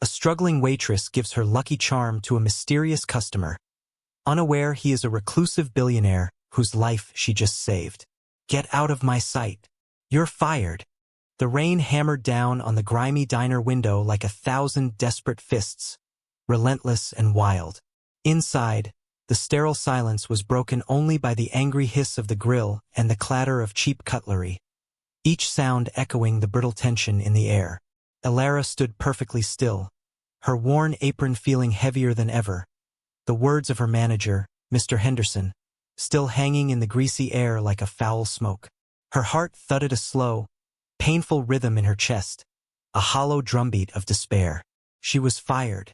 A struggling waitress gives her lucky charm to a mysterious customer, unaware he is a reclusive billionaire whose life she just saved. "Get out of my sight. You're fired." The rain hammered down on the grimy diner window like 1,000 desperate fists, relentless and wild. Inside, the sterile silence was broken only by the angry hiss of the grill and the clatter of cheap cutlery, each sound echoing the brittle tension in the air. Elara stood perfectly still, her worn apron feeling heavier than ever, the words of her manager, Mr. Henderson, still hanging in the greasy air like a foul smoke. Her heart thudded a slow, painful rhythm in her chest, a hollow drumbeat of despair. She was fired.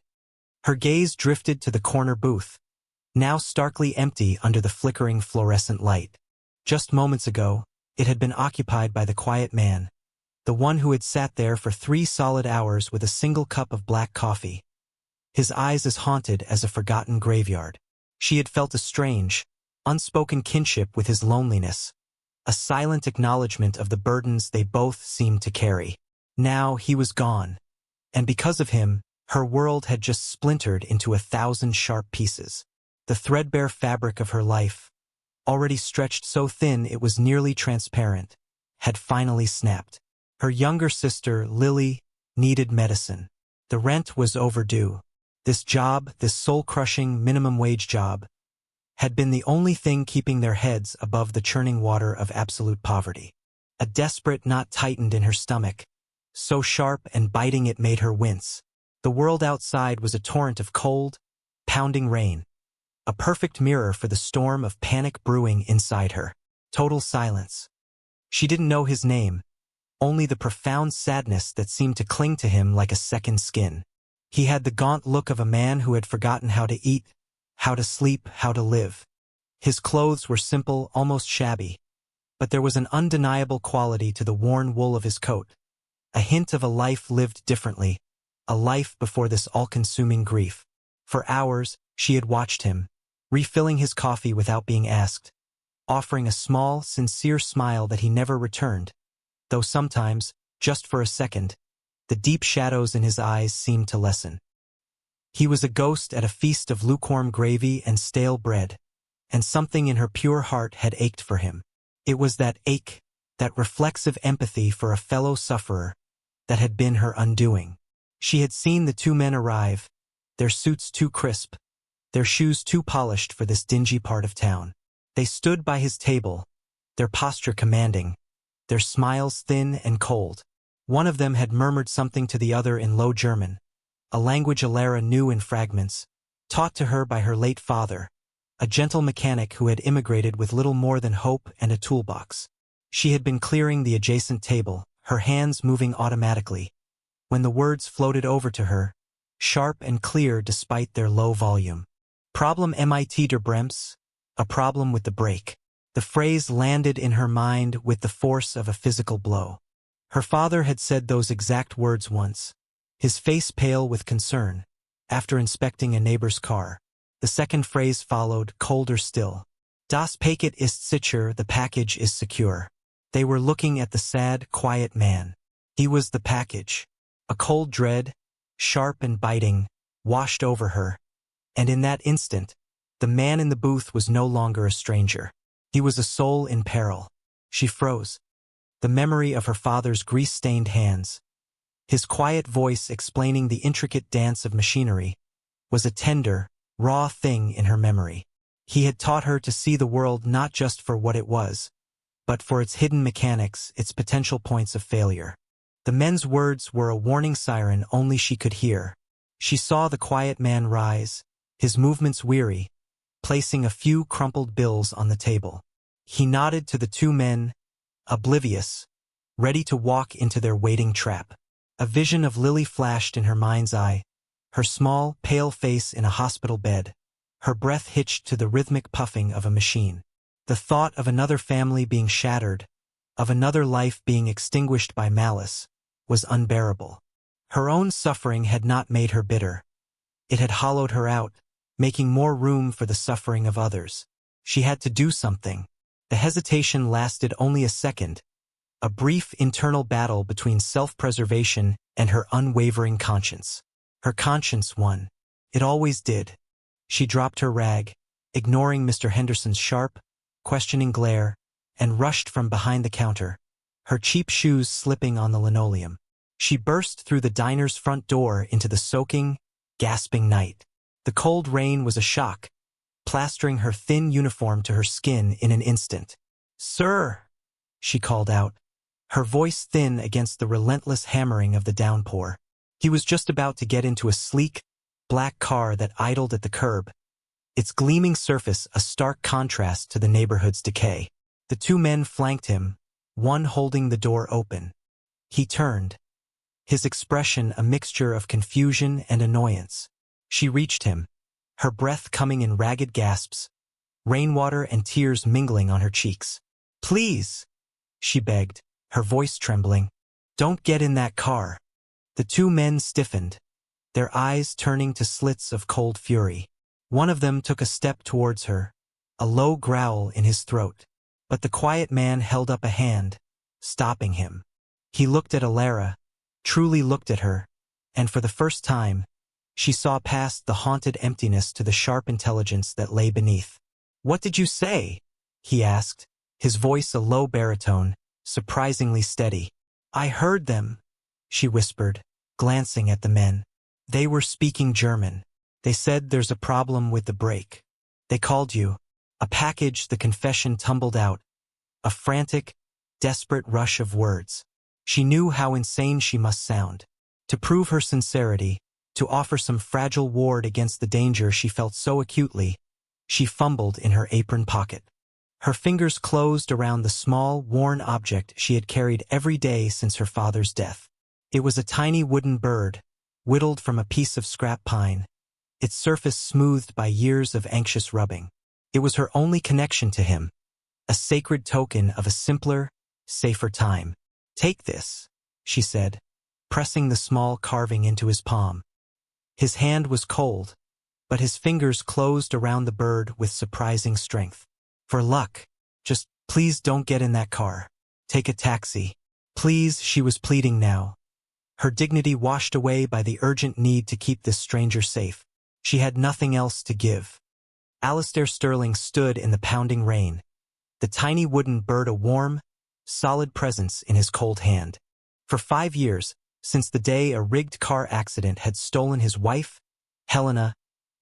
Her gaze drifted to the corner booth, now starkly empty under the flickering fluorescent light. Just moments ago, it had been occupied by the quiet man, the one who had sat there for 3 solid hours with a single cup of black coffee, his eyes as haunted as a forgotten graveyard. She had felt a strange, unspoken kinship with his loneliness, a silent acknowledgement of the burdens they both seemed to carry. Now he was gone, and because of him, her world had just splintered into 1,000 sharp pieces. The threadbare fabric of her life, already stretched so thin it was nearly transparent, had finally snapped. Her younger sister, Lily, needed medicine. The rent was overdue. This job, this soul-crushing minimum-wage job, had been the only thing keeping their heads above the churning water of absolute poverty. A desperate knot tightened in her stomach, so sharp and biting it made her wince. The world outside was a torrent of cold, pounding rain, a perfect mirror for the storm of panic brewing inside her. Total silence. She didn't know his name, only the profound sadness that seemed to cling to him like a second skin. He had the gaunt look of a man who had forgotten how to eat, how to sleep, how to live. His clothes were simple, almost shabby, but there was an undeniable quality to the worn wool of his coat, a hint of a life lived differently, a life before this all-consuming grief. For hours, she had watched him, refilling his coffee without being asked, offering a small, sincere smile that he never returned, though sometimes, just for a second, the deep shadows in his eyes seemed to lessen. He was a ghost at a feast of lukewarm gravy and stale bread, and something in her pure heart had ached for him. It was that ache, that reflexive empathy for a fellow sufferer, that had been her undoing. She had seen the 2 men arrive, their suits too crisp, their shoes too polished for this dingy part of town. They stood by his table, their posture commanding, their smiles thin and cold. One of them had murmured something to the other in Low German, a language Elara knew in fragments, taught to her by her late father, a gentle mechanic who had immigrated with little more than hope and a toolbox. She had been clearing the adjacent table, her hands moving automatically, when the words floated over to her, sharp and clear despite their low volume. "Problem mit der Brems?" A problem with the brake. The phrase landed in her mind with the force of a physical blow. Her father had said those exact words once, his face pale with concern, after inspecting a neighbor's car. The second phrase followed, colder still. "Das Paket ist sicher," the package is secure. They were looking at the sad, quiet man. He was the package. A cold dread, sharp and biting, washed over her, and in that instant, the man in the booth was no longer a stranger. He was a soul in peril. She froze. The memory of her father's grease-stained hands, his quiet voice explaining the intricate dance of machinery, was a tender, raw thing in her memory. He had taught her to see the world not just for what it was, but for its hidden mechanics, its potential points of failure. The men's words were a warning siren only she could hear. She saw the quiet man rise, his movements weary, placing a few crumpled bills on the table. He nodded to the 2 men, oblivious, ready to walk into their waiting trap. A vision of Lily flashed in her mind's eye, her small, pale face in a hospital bed, her breath hitched to the rhythmic puffing of a machine. The thought of another family being shattered, of another life being extinguished by malice, was unbearable. Her own suffering had not made her bitter. It had hollowed her out, making more room for the suffering of others. She had to do something. The hesitation lasted only a second, a brief internal battle between self-preservation and her unwavering conscience. Her conscience won. It always did. She dropped her rag, ignoring Mr. Henderson's sharp, questioning glare, and rushed from behind the counter, her cheap shoes slipping on the linoleum. She burst through the diner's front door into the soaking, gasping night. The cold rain was a shock, plastering her thin uniform to her skin in an instant. "Sir!" she called out, her voice thin against the relentless hammering of the downpour. He was just about to get into a sleek, black car that idled at the curb, its gleaming surface a stark contrast to the neighborhood's decay. The two men flanked him, one holding the door open. He turned, his expression a mixture of confusion and annoyance. She reached him, her breath coming in ragged gasps, rainwater and tears mingling on her cheeks. "Please," she begged, her voice trembling. "Don't get in that car." The two men stiffened, their eyes turning to slits of cold fury. One of them took a step towards her, a low growl in his throat. But the quiet man held up a hand, stopping him. He looked at Alara, truly looked at her, and for the first time, she saw past the haunted emptiness to the sharp intelligence that lay beneath. "What did you say?" he asked, his voice a low baritone, surprisingly steady. "I heard them," she whispered, glancing at the men. "They were speaking German. They said there's a problem with the brake. They called you." A package, the confession tumbled out, a frantic, desperate rush of words. She knew how insane she must sound. To prove her sincerity, to offer some fragile ward against the danger she felt so acutely, she fumbled in her apron pocket. Her fingers closed around the small, worn object she had carried every day since her father's death. It was a tiny wooden bird, whittled from a piece of scrap pine, its surface smoothed by years of anxious rubbing. It was her only connection to him, a sacred token of a simpler, safer time. "Take this," she said, pressing the small carving into his palm. His hand was cold, but his fingers closed around the bird with surprising strength. "For luck, just please don't get in that car. Take a taxi. Please," she was pleading now, her dignity washed away by the urgent need to keep this stranger safe. She had nothing else to give. Alistair Sterling stood in the pounding rain, the tiny wooden bird a warm, solid presence in his cold hand. For 5 years, since the day a rigged car accident had stolen his wife, Helena,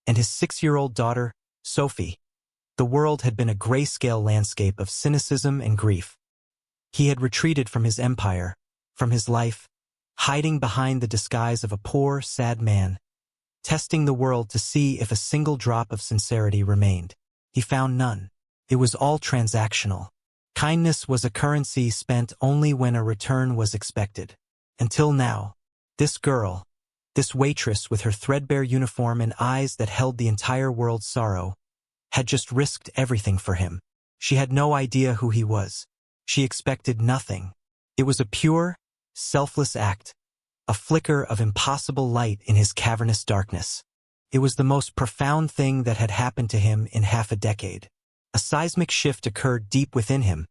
and his 6-year-old daughter, Sophie, the world had been a grayscale landscape of cynicism and grief. He had retreated from his empire, from his life, hiding behind the disguise of a poor, sad man, testing the world to see if a single drop of sincerity remained. He found none. It was all transactional. Kindness was a currency spent only when a return was expected. Until now, this girl, this waitress with her threadbare uniform and eyes that held the entire world's sorrow, had just risked everything for him. She had no idea who he was. She expected nothing. It was a pure, selfless act, a flicker of impossible light in his cavernous darkness. It was the most profound thing that had happened to him in half a decade. A seismic shift occurred deep within him,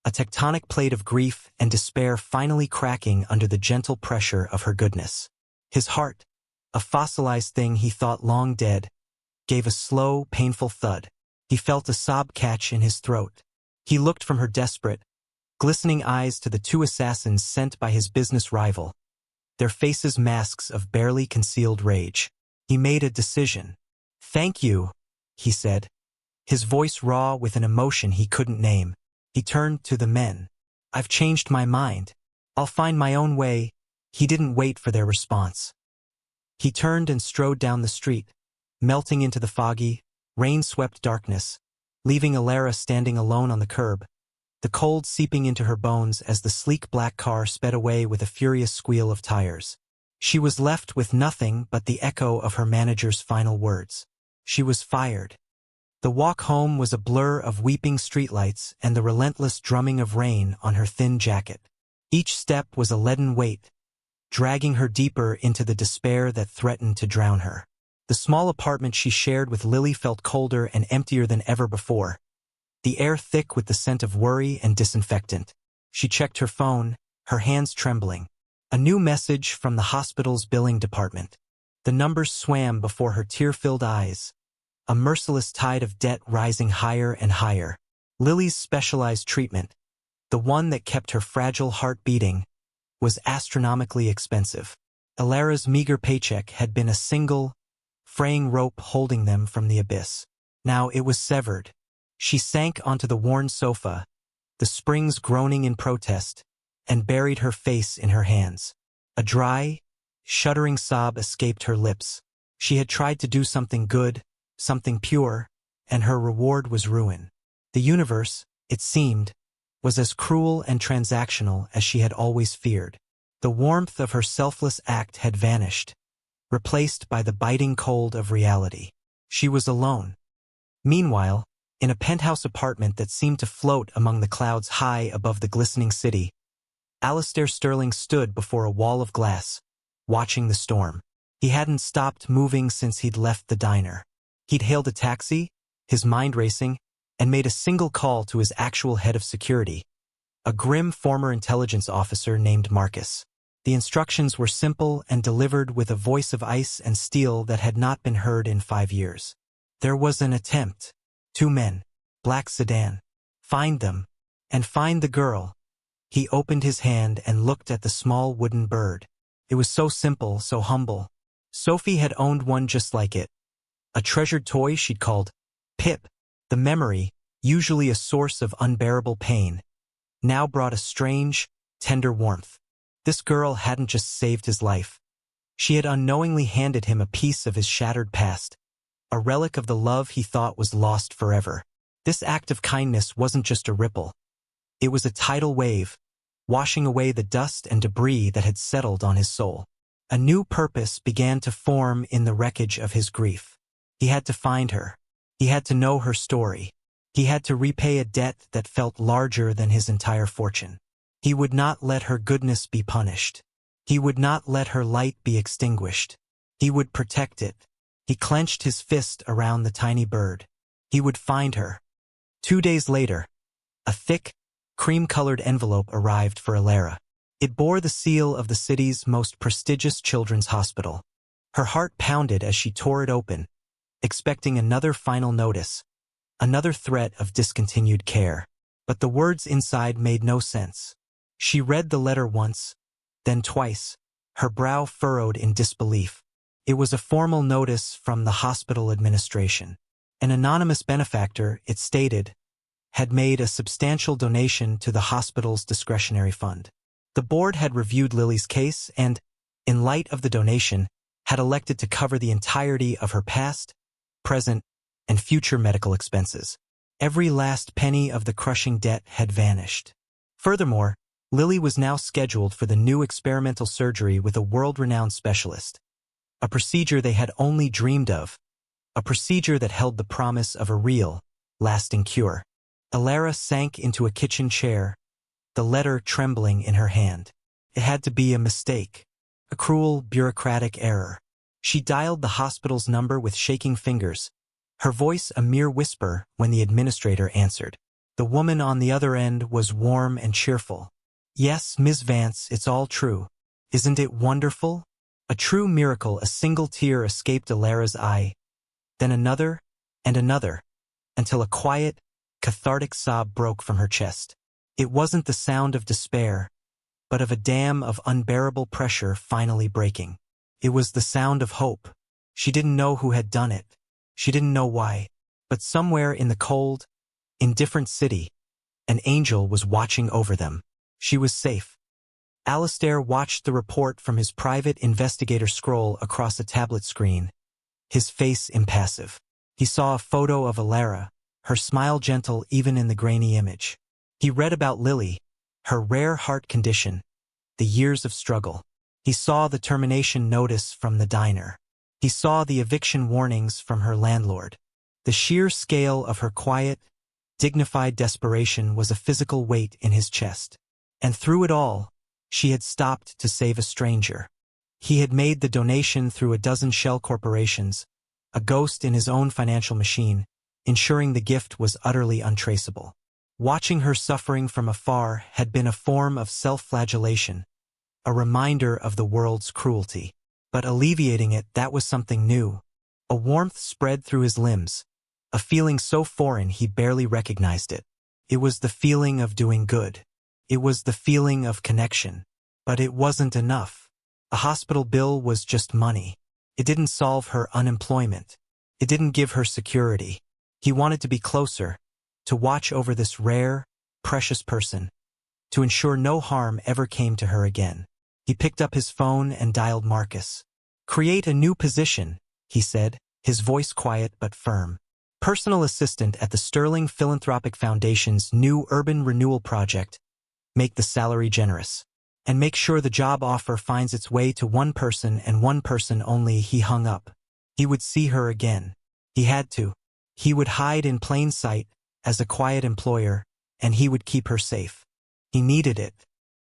a tectonic plate of grief and despair finally cracking under the gentle pressure of her goodness. His heart, a fossilized thing he thought long dead, gave a slow, painful thud. He felt a sob catch in his throat. He looked from her desperate, glistening eyes to the 2 assassins sent by his business rival, their faces masks of barely concealed rage. He made a decision. "Thank you," he said, his voice raw with an emotion he couldn't name. He turned to the men. "I've changed my mind. I'll find my own way." He didn't wait for their response. He turned and strode down the street, melting into the foggy, rain-swept darkness, leaving Alara standing alone on the curb, the cold seeping into her bones as the sleek black car sped away with a furious squeal of tires. She was left with nothing but the echo of her manager's final words. She was fired. The walk home was a blur of weeping streetlights and the relentless drumming of rain on her thin jacket. Each step was a leaden weight, dragging her deeper into the despair that threatened to drown her. The small apartment she shared with Lily felt colder and emptier than ever before, the air thick with the scent of worry and disinfectant. She checked her phone, her hands trembling. A new message from the hospital's billing department. The numbers swam before her tear-filled eyes, a merciless tide of debt rising higher and higher. Lily's specialized treatment, the one that kept her fragile heart beating, was astronomically expensive. Alara's meager paycheck had been a single, fraying rope holding them from the abyss. Now it was severed. She sank onto the worn sofa, the springs groaning in protest, and buried her face in her hands. A dry, shuddering sob escaped her lips. She had tried to do something good, something pure, and her reward was ruin. The universe, it seemed, was as cruel and transactional as she had always feared. The warmth of her selfless act had vanished, replaced by the biting cold of reality. She was alone. Meanwhile, in a penthouse apartment that seemed to float among the clouds high above the glistening city, Alistair Sterling stood before a wall of glass, watching the storm. He hadn't stopped moving since he'd left the diner. He'd hailed a taxi, his mind racing, and made a single call to his actual head of security, a grim former intelligence officer named Marcus. The instructions were simple and delivered with a voice of ice and steel that had not been heard in 5 years. There was an attempt. 2 men, black sedan. Find them, and find the girl. He opened his hand and looked at the small wooden bird. It was so simple, so humble. Sophie had owned one just like it. A treasured toy she'd called Pip. The memory, usually a source of unbearable pain, now brought a strange, tender warmth. This girl hadn't just saved his life. She had unknowingly handed him a piece of his shattered past, a relic of the love he thought was lost forever. This act of kindness wasn't just a ripple. It was a tidal wave, washing away the dust and debris that had settled on his soul. A new purpose began to form in the wreckage of his grief. He had to find her. He had to know her story. He had to repay a debt that felt larger than his entire fortune. He would not let her goodness be punished. He would not let her light be extinguished. He would protect it. He clenched his fist around the tiny bird. He would find her. 2 days later, a thick, cream-colored envelope arrived for Alara. It bore the seal of the city's most prestigious children's hospital. Her heart pounded as she tore it open, expecting another final notice, another threat of discontinued care. But the words inside made no sense. She read the letter once, then twice, her brow furrowed in disbelief. It was a formal notice from the hospital administration. An anonymous benefactor, it stated, had made a substantial donation to the hospital's discretionary fund. The board had reviewed Lily's case and, in light of the donation, had elected to cover the entirety of her past, present, and future medical expenses. Every last penny of the crushing debt had vanished. Furthermore, Lily was now scheduled for the new experimental surgery with a world-renowned specialist. A procedure they had only dreamed of. A procedure that held the promise of a real, lasting cure. Alara sank into a kitchen chair, the letter trembling in her hand. It had to be a mistake. A cruel, bureaucratic error. She dialed the hospital's number with shaking fingers, her voice a mere whisper when the administrator answered. The woman on the other end was warm and cheerful. "Yes, Ms. Vance, it's all true. Isn't it wonderful?" A true miracle. A single tear escaped Alara's eye, then another and another, until a quiet, cathartic sob broke from her chest. It wasn't the sound of despair, but of a dam of unbearable pressure finally breaking. It was the sound of hope. She didn't know who had done it. She didn't know why. But somewhere in the cold, indifferent city, an angel was watching over them. She was safe. Alistair watched the report from his private investigator scroll across a tablet screen, his face impassive. He saw a photo of Alara, her smile gentle even in the grainy image. He read about Lily, her rare heart condition, the years of struggle. He saw the termination notice from the diner. He saw the eviction warnings from her landlord. The sheer scale of her quiet, dignified desperation was a physical weight in his chest. And through it all, she had stopped to save a stranger. He had made the donation through a dozen shell corporations, a ghost in his own financial machine, ensuring the gift was utterly untraceable. Watching her suffering from afar had been a form of self-flagellation, a reminder of the world's cruelty. but alleviating it, that was something new. A warmth spread through his limbs, a feeling so foreign he barely recognized it. It was the feeling of doing good. It was the feeling of connection. But it wasn't enough. A hospital bill was just money. It didn't solve her unemployment. It didn't give her security. He wanted to be closer, to watch over this rare, precious person, to ensure no harm ever came to her again. He picked up his phone and dialed Marcus. "Create a new position," he said, his voice quiet but firm. "Personal assistant at the Sterling Philanthropic Foundation's new urban renewal project. Make the salary generous. And make sure the job offer finds its way to one person and one person only." He hung up. He would see her again. He had to. He would hide in plain sight as a quiet employer, and he would keep her safe. He needed it.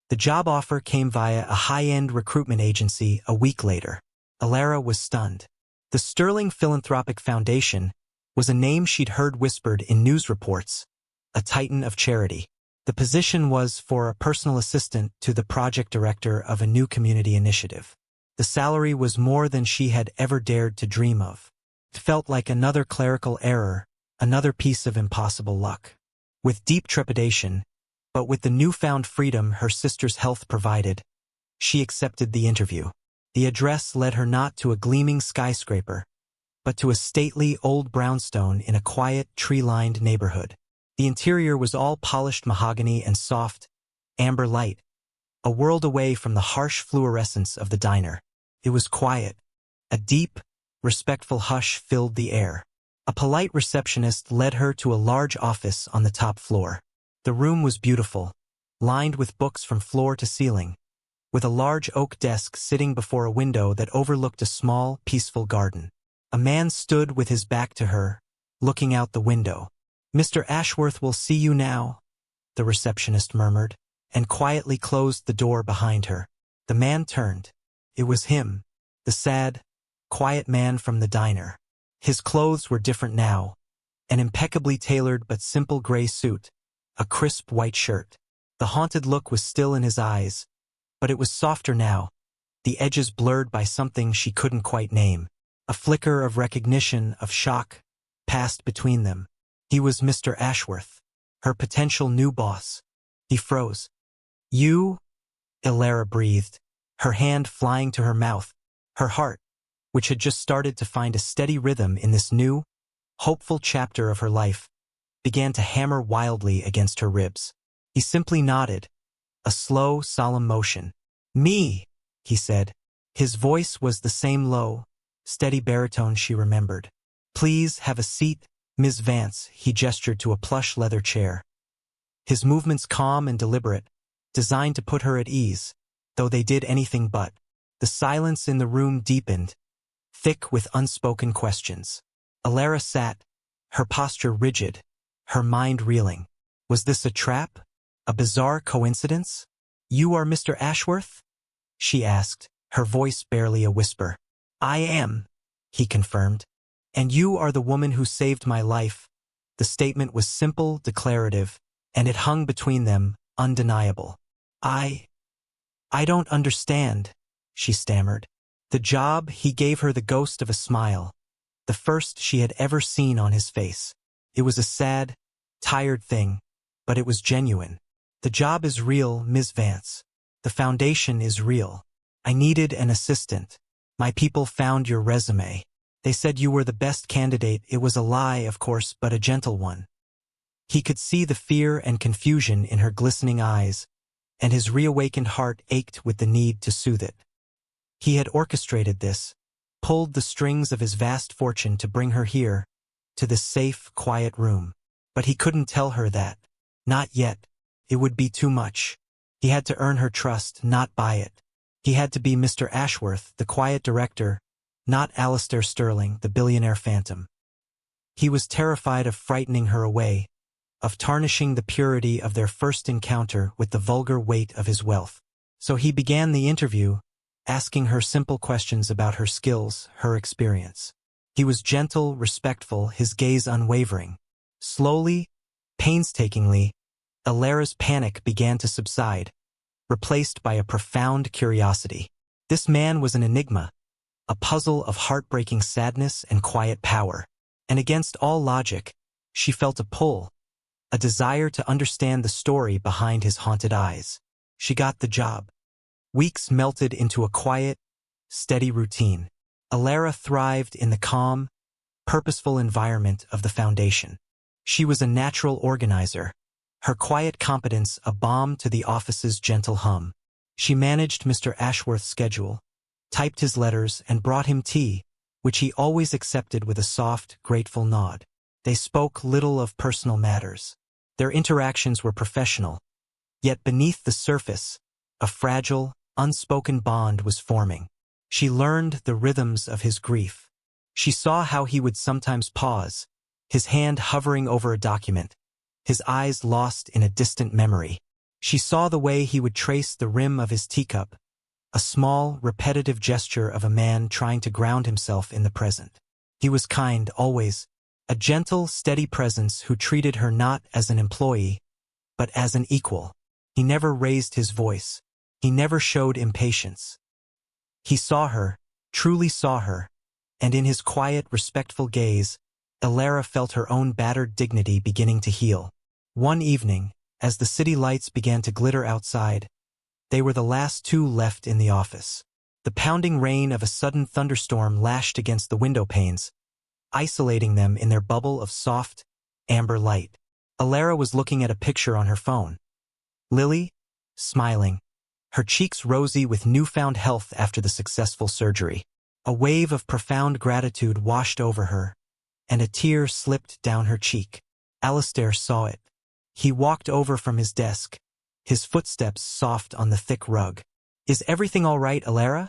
The job offer came via a high-end recruitment agency a week later. Alara was stunned. The Sterling Philanthropic Foundation was a name she'd heard whispered in news reports, a titan of charity. The position was for a personal assistant to the project director of a new community initiative. The salary was more than she had ever dared to dream of. It felt like another clerical error, another piece of impossible luck. With deep trepidation, but with the newfound freedom her sister's health provided, she accepted the interview. The address led her not to a gleaming skyscraper, but to a stately old brownstone in a quiet, tree-lined neighborhood. The interior was all polished mahogany and soft, amber light, a world away from the harsh fluorescence of the diner. It was quiet. A deep, respectful hush filled the air. A polite receptionist led her to a large office on the top floor. The room was beautiful, lined with books from floor to ceiling, with a large oak desk sitting before a window that overlooked a small, peaceful garden. A man stood with his back to her, looking out the window. "Mr. Ashworth will see you now," the receptionist murmured, and quietly closed the door behind her. The man turned. It was him, the sad, quiet man from the diner. His clothes were different now, an impeccably tailored but simple gray suit, a crisp white shirt. The haunted look was still in his eyes, but it was softer now, the edges blurred by something she couldn't quite name. A flicker of recognition, of shock, passed between them. He was Mr. Ashworth, her potential new boss. He froze. "You?" Alara breathed, her hand flying to her mouth. Her heart, which had just started to find a steady rhythm in this new, hopeful chapter of her life, began to hammer wildly against her ribs. He simply nodded, a slow, solemn motion. "Me," he said. His voice was the same low, steady baritone she remembered. "Please have a seat, Ms. Vance." He gestured to a plush leather chair. His movements calm and deliberate, designed to put her at ease, though they did anything but. The silence in the room deepened, thick with unspoken questions. Alara sat, her posture rigid, her mind reeling. Was this a trap? A bizarre coincidence? "You are Mr. Ashworth?" she asked, her voice barely a whisper. "I am," he confirmed. "And you are the woman who saved my life." The statement was simple, declarative, and it hung between them, undeniable. I don't understand," she stammered. The job, he gave her the ghost of a smile, the first she had ever seen on his face. It was a sad, tired thing, but it was genuine. "The job is real, Ms. Vance. The foundation is real. I needed an assistant. My people found your resume. They said you were the best candidate. It was a lie, of course, but a gentle one." He could see the fear and confusion in her glistening eyes, and his reawakened heart ached with the need to soothe it. He had orchestrated this, pulled the strings of his vast fortune to bring her here, to this safe, quiet room. But he couldn't tell her that. Not yet. It would be too much. He had to earn her trust, not buy it. He had to be Mr. Ashworth, the quiet director, not Alistair Sterling, the billionaire phantom. He was terrified of frightening her away, of tarnishing the purity of their first encounter with the vulgar weight of his wealth. So he began the interview, asking her simple questions about her skills, her experience. He was gentle, respectful, his gaze unwavering. Slowly, painstakingly, Alara's panic began to subside, replaced by a profound curiosity. This man was an enigma, a puzzle of heartbreaking sadness and quiet power. And against all logic, she felt a pull, a desire to understand the story behind his haunted eyes. She got the job. Weeks melted into a quiet, steady routine. Alara thrived in the calm, purposeful environment of the foundation. She was a natural organizer, her quiet competence a balm to the office's gentle hum. She managed Mr. Ashworth's schedule, typed his letters, and brought him tea, which he always accepted with a soft, grateful nod. They spoke little of personal matters. Their interactions were professional, yet beneath the surface, a fragile, unspoken bond was forming. She learned the rhythms of his grief. She saw how he would sometimes pause, his hand hovering over a document, his eyes lost in a distant memory. She saw the way he would trace the rim of his teacup, a small, repetitive gesture of a man trying to ground himself in the present. He was kind, always, a gentle, steady presence who treated her not as an employee, but as an equal. He never raised his voice. He never showed impatience. He saw her, truly saw her, and in his quiet, respectful gaze, Alara felt her own battered dignity beginning to heal. One evening, as the city lights began to glitter outside, they were the last two left in the office. The pounding rain of a sudden thunderstorm lashed against the window panes, isolating them in their bubble of soft, amber light. Alara was looking at a picture on her phone. Lily, smiling, her cheeks rosy with newfound health after the successful surgery. A wave of profound gratitude washed over her, and a tear slipped down her cheek. Alistair saw it. He walked over from his desk, his footsteps soft on the thick rug. "Is everything all right, Alara?"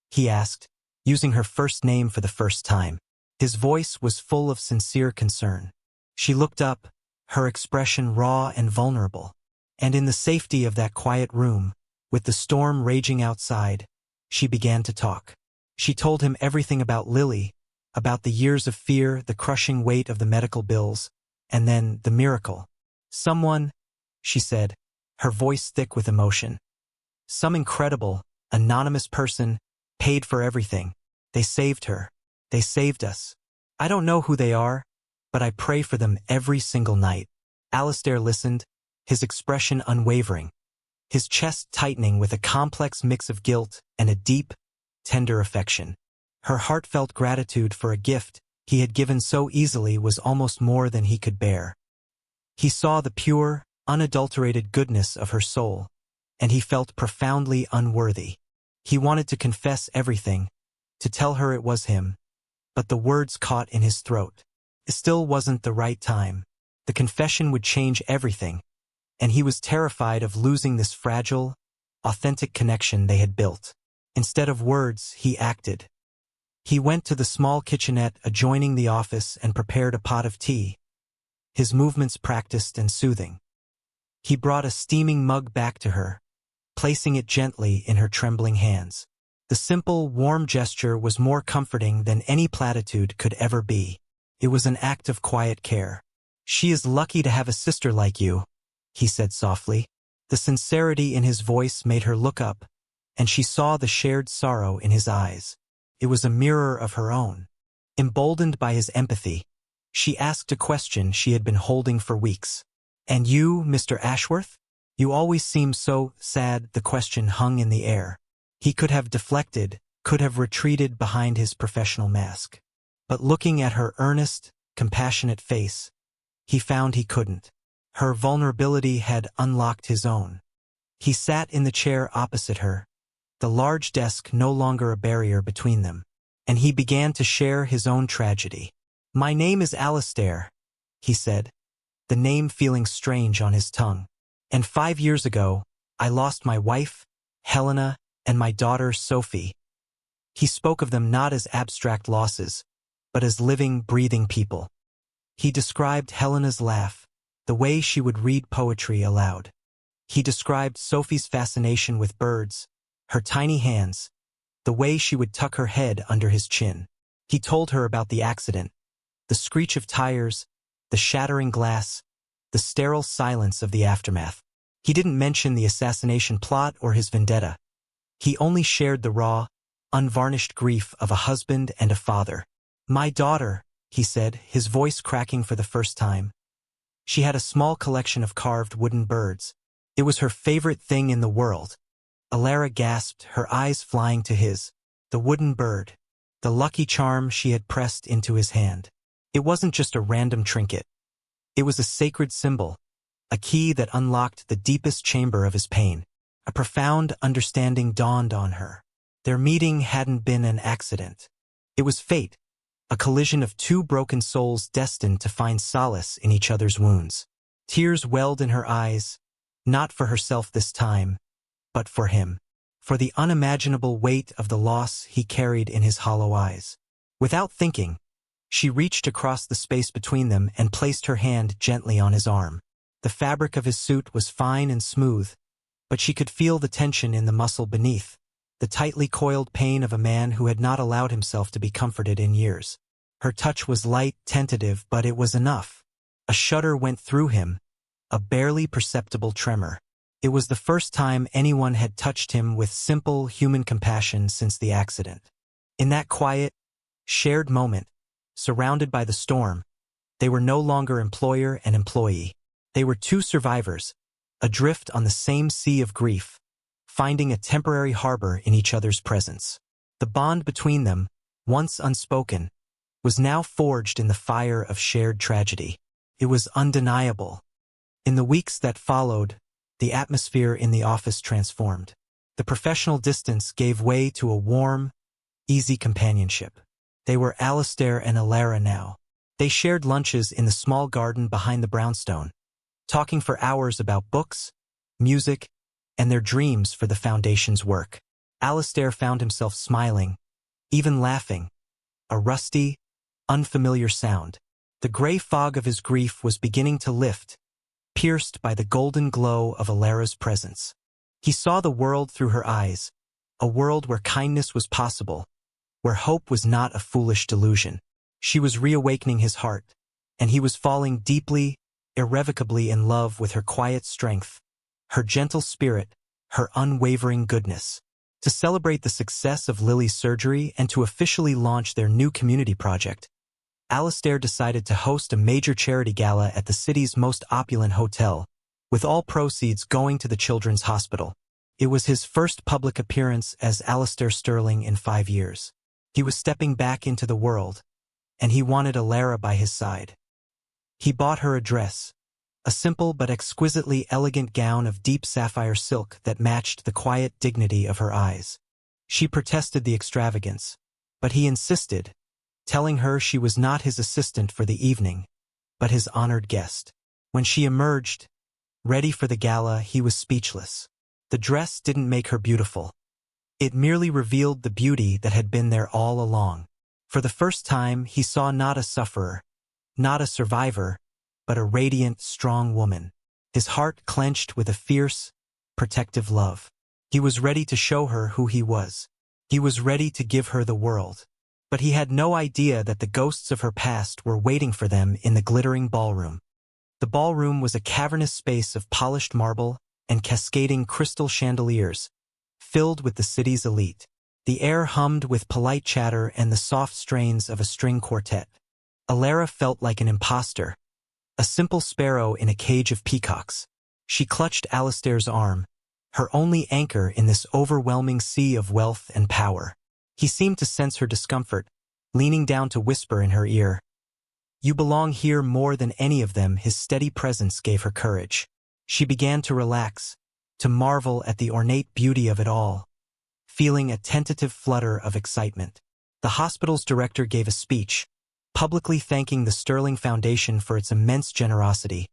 he asked, using her first name for the first time. His voice was full of sincere concern. She looked up, her expression raw and vulnerable. And in the safety of that quiet room, with the storm raging outside, she began to talk. She told him everything about Lily, about the years of fear, the crushing weight of the medical bills, and then the miracle. "Someone," she said, her voice thick with emotion. "Some incredible, anonymous person paid for everything. They saved her. They saved us. I don't know who they are, but I pray for them every single night." Alistair listened, his expression unwavering, his chest tightening with a complex mix of guilt and a deep, tender affection. Her heartfelt gratitude for a gift he had given so easily was almost more than he could bear. He saw the pure, unadulterated goodness of her soul, and he felt profoundly unworthy. He wanted to confess everything, to tell her it was him, but the words caught in his throat. It still wasn't the right time. The confession would change everything, and he was terrified of losing this fragile, authentic connection they had built. Instead of words, he acted. He went to the small kitchenette adjoining the office and prepared a pot of tea, his movements practiced and soothing. He brought a steaming mug back to her, placing it gently in her trembling hands. The simple, warm gesture was more comforting than any platitude could ever be. It was an act of quiet care. "She is lucky to have a sister like you," he said softly. The sincerity in his voice made her look up, and she saw the shared sorrow in his eyes. It was a mirror of her own. Emboldened by his empathy, she asked a question she had been holding for weeks. "And you, Mr. Ashworth? You always seem so sad." The question hung in the air. He could have deflected, could have retreated behind his professional mask. But looking at her earnest, compassionate face, he found he couldn't. Her vulnerability had unlocked his own. He sat in the chair opposite her, the large desk no longer a barrier between them, and he began to share his own tragedy. "My name is Alistair," he said, the name feeling strange on his tongue. "And 5 years ago, I lost my wife, Helena, and my daughter, Sophie." He spoke of them not as abstract losses, but as living, breathing people. He described Helena's laugh, the way she would read poetry aloud. He described Sophie's fascination with birds, her tiny hands, the way she would tuck her head under his chin. He told her about the accident, the screech of tires, the shattering glass, the sterile silence of the aftermath. He didn't mention the assassination plot or his vendetta. He only shared the raw, unvarnished grief of a husband and a father. "My daughter," he said, his voice cracking for the first time. She had a small collection of carved wooden birds. It was her favorite thing in the world. Alara gasped, her eyes flying to his. The wooden bird. The lucky charm she had pressed into his hand. It wasn't just a random trinket. It was a sacred symbol, a key that unlocked the deepest chamber of his pain. A profound understanding dawned on her. Their meeting hadn't been an accident. It was fate, a collision of two broken souls destined to find solace in each other's wounds. Tears welled in her eyes, not for herself this time, but for him, for the unimaginable weight of the loss he carried in his hollow eyes. Without thinking, she reached across the space between them and placed her hand gently on his arm. The fabric of his suit was fine and smooth, but she could feel the tension in the muscle beneath, the tightly coiled pain of a man who had not allowed himself to be comforted in years. Her touch was light, tentative, but it was enough. A shudder went through him, a barely perceptible tremor. It was the first time anyone had touched him with simple human compassion since the accident. In that quiet, shared moment, surrounded by the storm, they were no longer employer and employee. They were two survivors, adrift on the same sea of grief, finding a temporary harbor in each other's presence. The bond between them, once unspoken, was now forged in the fire of shared tragedy. It was undeniable. In the weeks that followed, the atmosphere in the office transformed. The professional distance gave way to a warm, easy companionship. They were Alistair and Alara now. They shared lunches in the small garden behind the brownstone, talking for hours about books, music, and their dreams for the foundation's work. Alistair found himself smiling, even laughing, a rusty, unfamiliar sound. The gray fog of his grief was beginning to lift, pierced by the golden glow of Alara's presence. He saw the world through her eyes, a world where kindness was possible, where hope was not a foolish delusion. She was reawakening his heart, and he was falling deeply, irrevocably in love with her quiet strength, her gentle spirit, her unwavering goodness. To celebrate the success of Lily's surgery and to officially launch their new community project, Alistair decided to host a major charity gala at the city's most opulent hotel, with all proceeds going to the children's hospital. It was his first public appearance as Alistair Sterling in 5 years. He was stepping back into the world, and he wanted Alara by his side. He bought her a dress, a simple but exquisitely elegant gown of deep sapphire silk that matched the quiet dignity of her eyes. She protested the extravagance, but he insisted, telling her she was not his assistant for the evening, but his honored guest. When she emerged, ready for the gala, he was speechless. The dress didn't make her beautiful. It merely revealed the beauty that had been there all along. For the first time, he saw not a sufferer, not a survivor, but a radiant, strong woman. His heart clenched with a fierce, protective love. He was ready to show her who he was. He was ready to give her the world. But he had no idea that the ghosts of her past were waiting for them in the glittering ballroom. The ballroom was a cavernous space of polished marble and cascading crystal chandeliers, filled with the city's elite. The air hummed with polite chatter and the soft strains of a string quartet. Alara felt like an imposter, a simple sparrow in a cage of peacocks. She clutched Alistair's arm, her only anchor in this overwhelming sea of wealth and power. He seemed to sense her discomfort, leaning down to whisper in her ear. "You belong here more than any of them." His steady presence gave her courage. She began to relax, to marvel at the ornate beauty of it all, feeling a tentative flutter of excitement. The hospital's director gave a speech, publicly thanking the Sterling Foundation for its immense generosity,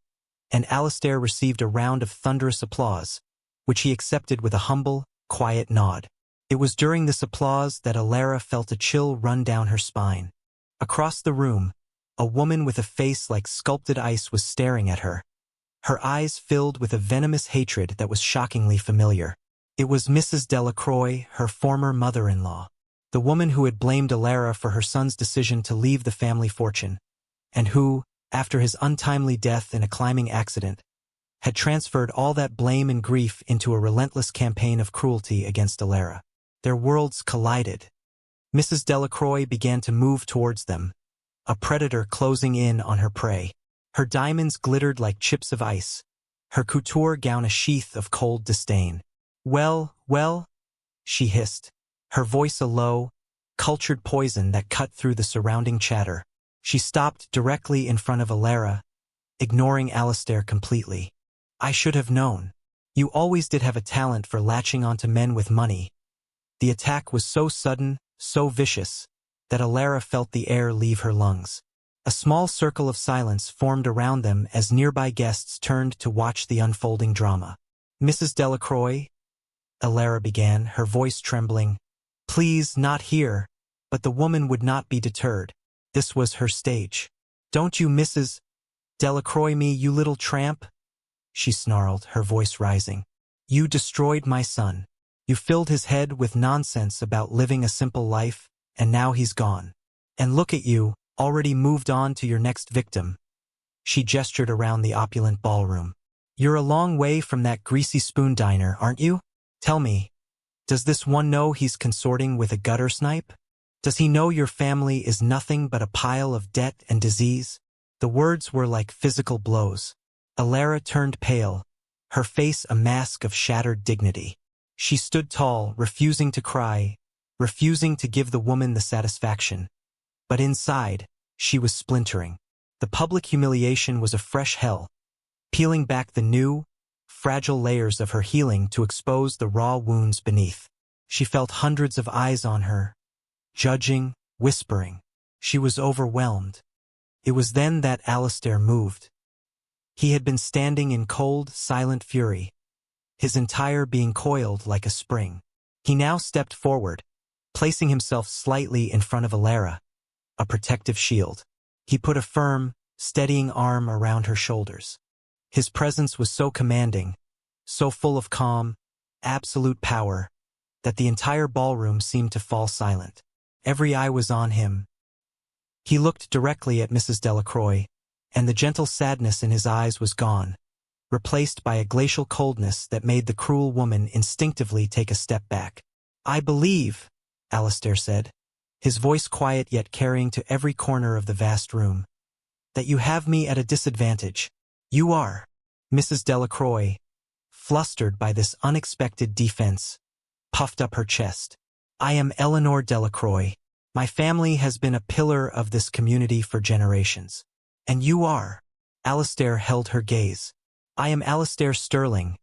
and Alistair received a round of thunderous applause, which he accepted with a humble, quiet nod. It was during this applause that Alara felt a chill run down her spine. Across the room, a woman with a face like sculpted ice was staring at her, her eyes filled with a venomous hatred that was shockingly familiar. It was Mrs. Delacroix, her former mother-in-law, the woman who had blamed Alara for her son's decision to leave the family fortune, and who, after his untimely death in a climbing accident, had transferred all that blame and grief into a relentless campaign of cruelty against Alara. Their worlds collided. Mrs. Delacroix began to move towards them, a predator closing in on her prey. Her diamonds glittered like chips of ice, her couture gown a sheath of cold disdain. "Well, well," she hissed, her voice a low, cultured poison that cut through the surrounding chatter. She stopped directly in front of Alara, ignoring Alistair completely. "I should have known. You always did have a talent for latching onto men with money." The attack was so sudden, so vicious, that Alara felt the air leave her lungs. A small circle of silence formed around them as nearby guests turned to watch the unfolding drama. "Mrs. Delacroix," Alara began, her voice trembling. "Please, not here." But the woman would not be deterred. This was her stage. "Don't you Mrs. Delacroix me, you little tramp?" she snarled, her voice rising. "You destroyed my son. You filled his head with nonsense about living a simple life, and now he's gone. And look at you, already moved on to your next victim." She gestured around the opulent ballroom. "You're a long way from that greasy spoon diner, aren't you? Tell me, does this one know he's consorting with a gutter snipe? Does he know your family is nothing but a pile of debt and disease?" The words were like physical blows. Alara turned pale, her face a mask of shattered dignity. She stood tall, refusing to cry, refusing to give the woman the satisfaction. But inside, she was splintering. The public humiliation was a fresh hell, peeling back the new, fragile layers of her healing to expose the raw wounds beneath. She felt hundreds of eyes on her, judging, whispering. She was overwhelmed. It was then that Alistair moved. He had been standing in cold, silent fury, his entire being coiled like a spring. He now stepped forward, placing himself slightly in front of Alara, a protective shield. He put a firm, steadying arm around her shoulders. His presence was so commanding, so full of calm, absolute power, that the entire ballroom seemed to fall silent. Every eye was on him. He looked directly at Mrs. Delacroix, and the gentle sadness in his eyes was gone, replaced by a glacial coldness that made the cruel woman instinctively take a step back. "I believe," Alistair said, his voice quiet yet carrying to every corner of the vast room, "that you have me at a disadvantage. You are." Mrs. Delacroix, flustered by this unexpected defense, puffed up her chest. "I am Eleanor Delacroix. My family has been a pillar of this community for generations. And you are." Alistair held her gaze. "I am Alistair Sterling."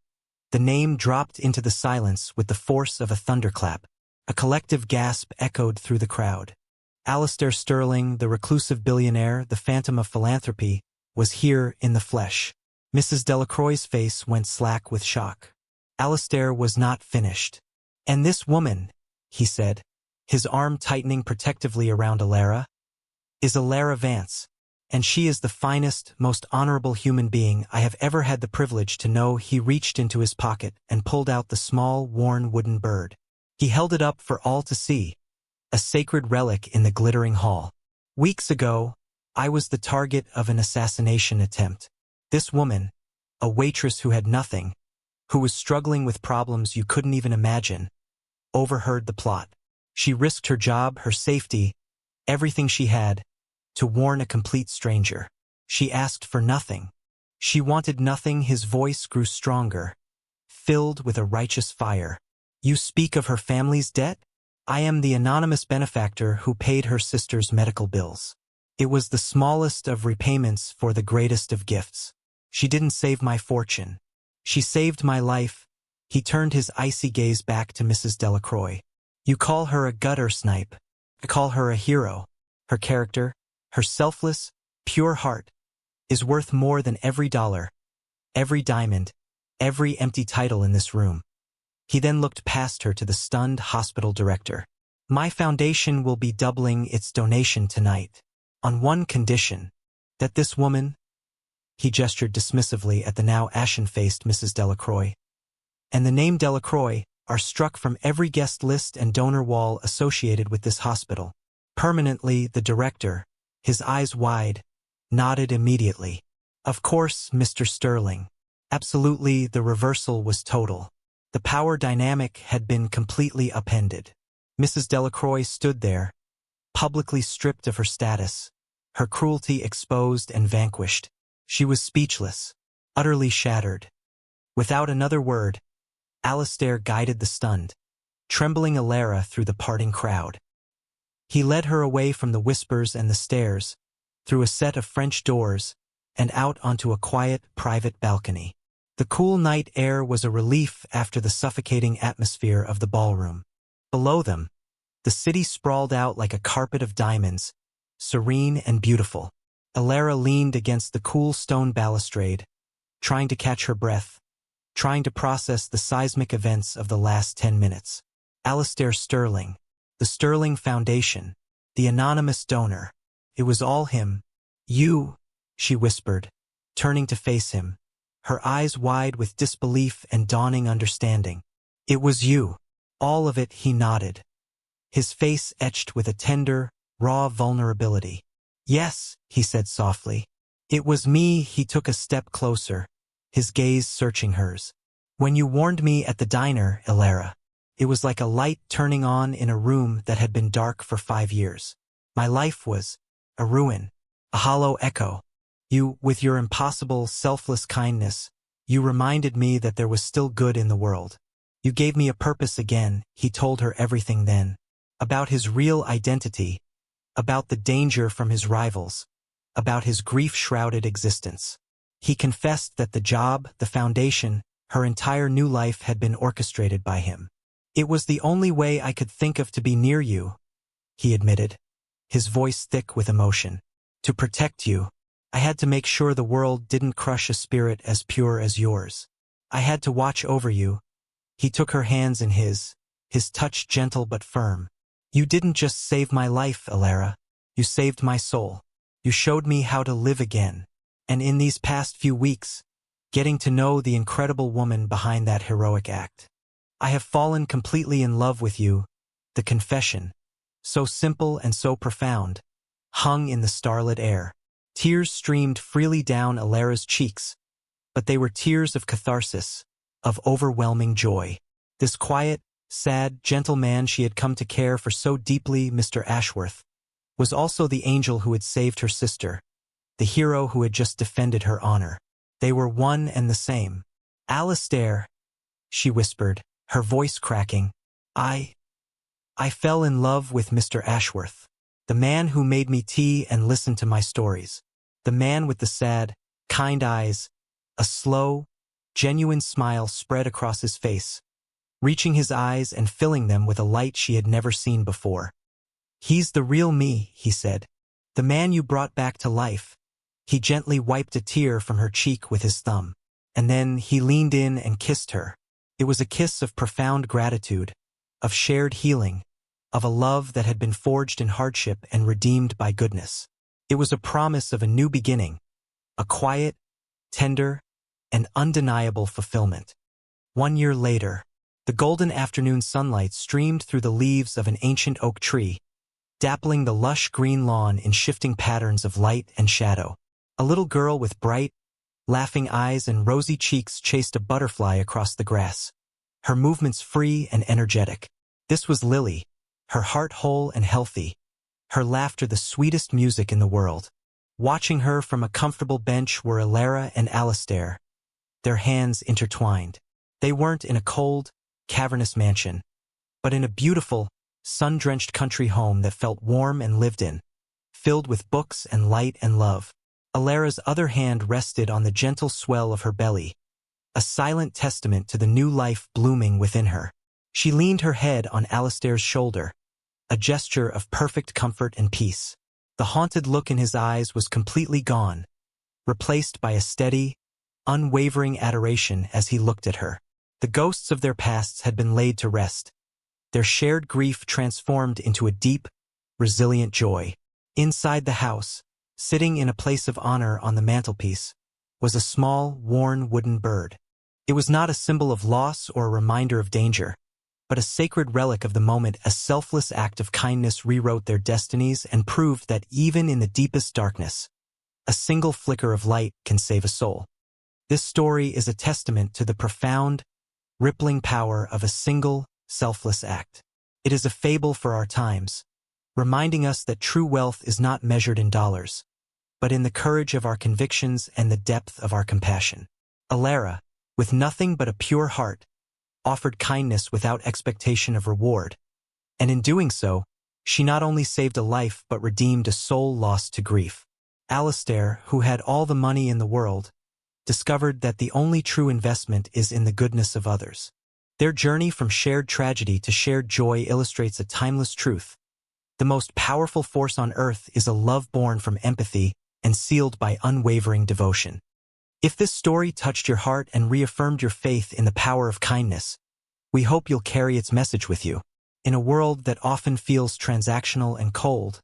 The name dropped into the silence with the force of a thunderclap. A collective gasp echoed through the crowd. Alistair Sterling, the reclusive billionaire, the phantom of philanthropy, was here in the flesh. Mrs. Delacroix's face went slack with shock. Alistair was not finished. "And this woman," he said, his arm tightening protectively around Alara, "is Alara Vance. And she is the finest, most honorable human being I have ever had the privilege to know." He reached into his pocket and pulled out the small, worn wooden bird. He held it up for all to see, a sacred relic in the glittering hall. "Weeks ago, I was the target of an assassination attempt. This woman, a waitress who had nothing, who was struggling with problems you couldn't even imagine, overheard the plot. She risked her job, her safety, everything she had, to warn a complete stranger. She asked for nothing. She wanted nothing." His voice grew stronger, filled with a righteous fire. "You speak of her family's debt? I am the anonymous benefactor who paid her sister's medical bills. It was the smallest of repayments for the greatest of gifts. She didn't save my fortune. She saved my life." He turned his icy gaze back to Mrs. Delacroix. "You call her a gutter snipe. I call her a hero. Her character, her selfless, pure heart, is worth more than every dollar, every diamond, every empty title in this room." He then looked past her to the stunned hospital director. "My foundation will be doubling its donation tonight, on one condition, that this woman—" He gestured dismissively at the now ashen-faced Mrs. Delacroix. "And the name Delacroix are struck from every guest list and donor wall associated with this hospital." Permanently, the director, his eyes wide, nodded immediately. "Of course, Mr. Sterling. Absolutely, the reversal was total." The power dynamic had been completely upended. Mrs. Delacroix stood there, publicly stripped of her status, her cruelty exposed and vanquished. She was speechless, utterly shattered. Without another word, Alistair guided the stunned, trembling Alara through the parting crowd. He led her away from the whispers and the stares, through a set of French doors, and out onto a quiet, private balcony. The cool night air was a relief after the suffocating atmosphere of the ballroom. Below them, the city sprawled out like a carpet of diamonds, serene and beautiful. Alara leaned against the cool stone balustrade, trying to catch her breath, trying to process the seismic events of the last 10 minutes. Alistair Sterling, the Sterling Foundation, the anonymous donor. It was all him. You, she whispered, turning to face him, her eyes wide with disbelief and dawning understanding. It was you. All of it, he nodded, his face etched with a tender, raw vulnerability. Yes, he said softly. It was me. He took a step closer, his gaze searching hers. When you warned me at the diner, Alara, it was like a light turning on in a room that had been dark for 5 years. My life was a ruin, a hollow echo. You, with your impossible, selfless kindness, you reminded me that there was still good in the world. You gave me a purpose again. He told her everything then. About his real identity, about the danger from his rivals, about his grief-shrouded existence. He confessed that the job, the foundation, her entire new life had been orchestrated by him. It was the only way I could think of to be near you, he admitted, his voice thick with emotion. To protect you, I had to make sure the world didn't crush a spirit as pure as yours. I had to watch over you. He took her hands in his touch gentle but firm. You didn't just save my life, Alara. You saved my soul. You showed me how to live again. And in these past few weeks, getting to know the incredible woman behind that heroic act, I have fallen completely in love with you. The confession, so simple and so profound, hung in the starlit air. Tears streamed freely down Alara's cheeks, but they were tears of catharsis, of overwhelming joy. This quiet, sad, gentle man she had come to care for so deeply, Mr. Ashworth, was also the angel who had saved her sister, the hero who had just defended her honor. They were one and the same. Alistair, she whispered, her voice cracking, I fell in love with Mr. Ashworth, the man who made me tea and listened to my stories, the man with the sad, kind eyes, a slow, genuine smile spread across his face, reaching his eyes and filling them with a light she had never seen before. He's the real me, he said, the man you brought back to life. He gently wiped a tear from her cheek with his thumb, and then he leaned in and kissed her. It was a kiss of profound gratitude, of shared healing, of a love that had been forged in hardship and redeemed by goodness. It was a promise of a new beginning, a quiet, tender, and undeniable fulfillment. 1 year later, the golden afternoon sunlight streamed through the leaves of an ancient oak tree, dappling the lush green lawn in shifting patterns of light and shadow. A little girl with bright, laughing eyes and rosy cheeks chased a butterfly across the grass, her movements free and energetic. This was Lily, her heart whole and healthy, her laughter the sweetest music in the world. Watching her from a comfortable bench were Alara and Alistair, their hands intertwined. They weren't in a cold, cavernous mansion, but in a beautiful, sun-drenched country home that felt warm and lived in, filled with books and light and love. Alara's other hand rested on the gentle swell of her belly, a silent testament to the new life blooming within her. She leaned her head on Alistair's shoulder, a gesture of perfect comfort and peace. The haunted look in his eyes was completely gone, replaced by a steady, unwavering adoration as he looked at her. The ghosts of their pasts had been laid to rest, their shared grief transformed into a deep, resilient joy. Inside the house, sitting in a place of honor on the mantelpiece, was a small, worn wooden bird. It was not a symbol of loss or a reminder of danger, but a sacred relic of the moment. A selfless act of kindness rewrote their destinies and proved that even in the deepest darkness, a single flicker of light can save a soul. This story is a testament to the profound, rippling power of a single, selfless act. It is a fable for our times, reminding us that true wealth is not measured in dollars, but in the courage of our convictions and the depth of our compassion. Alara, with nothing but a pure heart, offered kindness without expectation of reward, and in doing so, she not only saved a life but redeemed a soul lost to grief. Alistair, who had all the money in the world, discovered that the only true investment is in the goodness of others. Their journey from shared tragedy to shared joy illustrates a timeless truth. The most powerful force on earth is a love born from empathy and sealed by unwavering devotion. If this story touched your heart and reaffirmed your faith in the power of kindness, we hope you'll carry its message with you. In a world that often feels transactional and cold,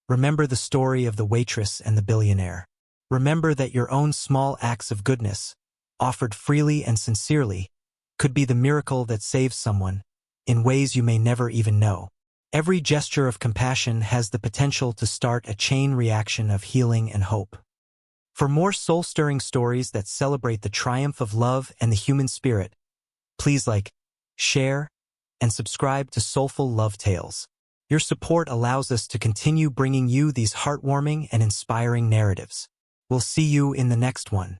remember the story of the waitress and the billionaire. Remember that your own small acts of goodness, offered freely and sincerely, could be the miracle that saves someone, in ways you may never even know. Every gesture of compassion has the potential to start a chain reaction of healing and hope. For more soul-stirring stories that celebrate the triumph of love and the human spirit, please like, share, and subscribe to Soulful Love Tales. Your support allows us to continue bringing you these heartwarming and inspiring narratives. We'll see you in the next one.